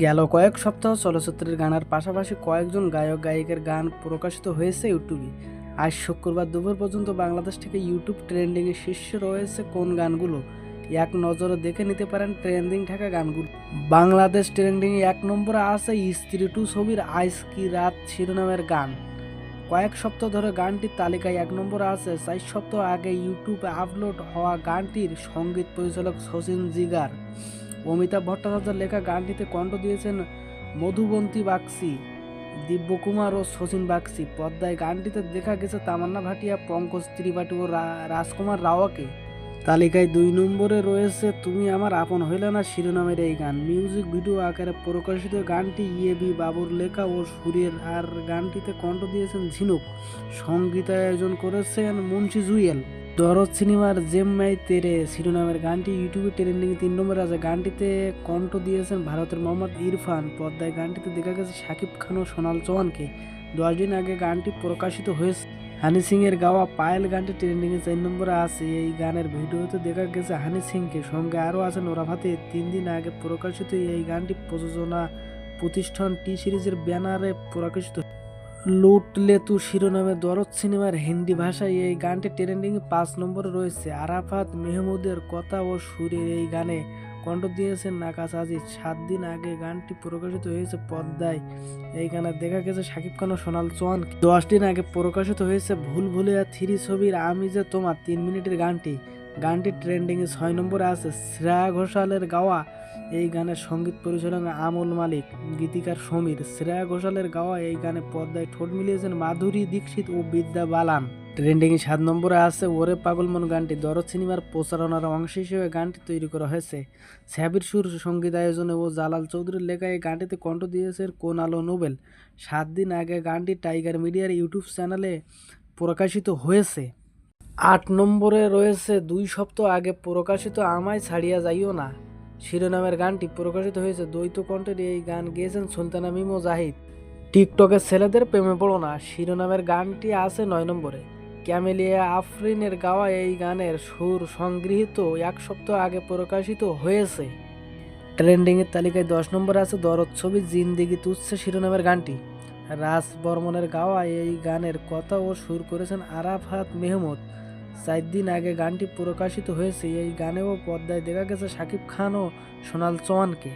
গেল কয়েক সপ্তাহ চলচ্চিত্রের গানের পাশাপাশি কয়েকজন গায়ক গায়িকার গান প্রকাশিত হয়েছে ইউটিউবে। আজ শুক্রবার দুপুর পর্যন্ত বাংলাদেশ থেকে ইউটিউব ট্রেন্ডিংয়ে শীর্ষে রয়েছে কোন গানগুলো, এক নজরে দেখে নিতে পারেন ট্রেন্ডিং থাকা গানগুলো। বাংলাদেশ ট্রেন্ডিংয়ে 1 নম্বরে আছে স্ত্রী 2 ছবির আইজ কি রাত শিরোনামের গান। কয়েক সপ্তাহ ধরে গানটির তালিকায় 1 নম্বরে আছে। 4 সপ্তাহ আগে ইউটিউবে আপলোড হওয়া গানটির সঙ্গীত পরিচালক শচীন জিগার। অমিতাভ ভট্টাচার্যের লেখা গানটিতে কণ্ঠ দিয়েছেন মধুবন্তী বাগচি, দিব্যকুমার ও শচীন বাগচি। পদ্মায় গানটিতে দেখা গেছে তামান্না ভাটিয়া, পঙ্কজ ত্রিপাঠী ও রাজকুমার রাওয়াকে। তালিকায় 2 নম্বরে রয়েছে তুমি আমার আপন হইলে না শিরোনামের এই গান। মিউজিক ভিডিও আকারে প্রকাশিত গানটি বি বাবুর লেখা ও সুরের, আর গানটিতে কণ্ঠ দিয়েছেন ঝিনুক। সঙ্গীতায়োজন করেছেন মুন্সি জুয়েল। দরদ সিনেমার জেম মাই তেরে শিরোনামের গানটি ইউটিউবে ট্রেন্ডিং 3 নম্বরে আছে। গানটিতে কণ্ঠ দিয়েছেন ভারতের মোহাম্মদ ইরফান। পদ্মায় গানটিতে দেখা গেছে শাকিব খান ও সোনাল চৌহানকে। 10 দিন আগে গানটি প্রকাশিত হয়েছে। হানি সিং এর গাওয়া পায়েল গানটি ট্রেন্ডিং এ 4 নম্বরে আছে। এই গানের ভিডিওতে দেখা গেছে হানি সিংকে, সঙ্গে আরও আছে নোরা ফাতে। 3 দিন আগে প্রকাশিত এই গানটি প্রযোজনা প্রতিষ্ঠান টি সিরিজের ব্যানারে প্রকাশিত। লুটলে তু শিরোনামে দরদ সিনেমার হিন্দি ভাষায় এই গানটি ট্রেন্ডিং 5 নম্বরে রয়েছে। আরাফাত মেহমুদের কথা ও সুরের এই গানে কণ্ঠ দিয়েছেন নাকাশ আজিজ। 7 দিন আগে গানটি প্রকাশিত হয়েছে পদ্মায়। এই গানে দেখা গেছে শাকিব খান ও সোনাল চৌহান। 10 দিন আগে প্রকাশিত হয়েছে ভুল ভুলিয়া 3 ছবির আমি যে তোমার 3 মিনিটের গানটি। গানটি ট্রেন্ডিং 6 নম্বরে আছে। শ্রেয়া ঘোষালের গাওয়া এই গানের সঙ্গীত পরিচালক আমল মালিক, গীতিকার সমীর। শ্রেয়া ঘোষালের গাওয়া এই গানে পদ্মায় ঠোঁট মিলিয়েছেন মাধুরী দীক্ষিত ও বিদ্যা বালান। ট্রেন্ডিং 7 নম্বরে আছে ওরে পাগল মন গানটি। দরদ সিনেমার প্রচারণার অংশ হিসেবে গানটি তৈরি করা হয়েছে। সাবির সুর সঙ্গীতায়োজনে ও জালাল চৌধুরীর লেখা এই গানটিতে কণ্ঠ দিয়েছেন কোন আলো নোবেল। 7 দিন আগে গানটি টাইগার মিডিয়ার ইউটিউব চ্যানেলে প্রকাশিত হয়েছে। 8 নম্বরে রয়েছে 2 সপ্তাহ আগে প্রকাশিত আমায় ছাড়িয়া যাইও না শিরোনামের গানটি প্রকাশিত হয়েছে। দ্বৈত কণ্ঠের এই গান গেয়েছেন সুলতানা মিমো জাহিদ। টিকটকের ছেলেদের প্রেমে পড়ো না শিরোনামের গানটি আছে 9 নম্বরে। ক্যামেলিয়া আফরিনের গাওয়া এই গানের সুর সংগৃহীত 1 সপ্তাহ আগে প্রকাশিত হয়েছে। ট্রেন্ডিংয়ের তালিকায় 10 নম্বরে আছে দরদ ছবি জিন্দেগি তুচ্ছে শিরোনামের গানটি। রাজ বর্মনের গাওয়া এই গানের কথা ও সুর করেছেন আরাফাত মেহমুদ। 4 দিন আগে গানটি প্রকাশিত হয়েছে। এই গানেও পদ্মায় দেখা গেছে শাকিব খান ও সোনাল চৌহানকে।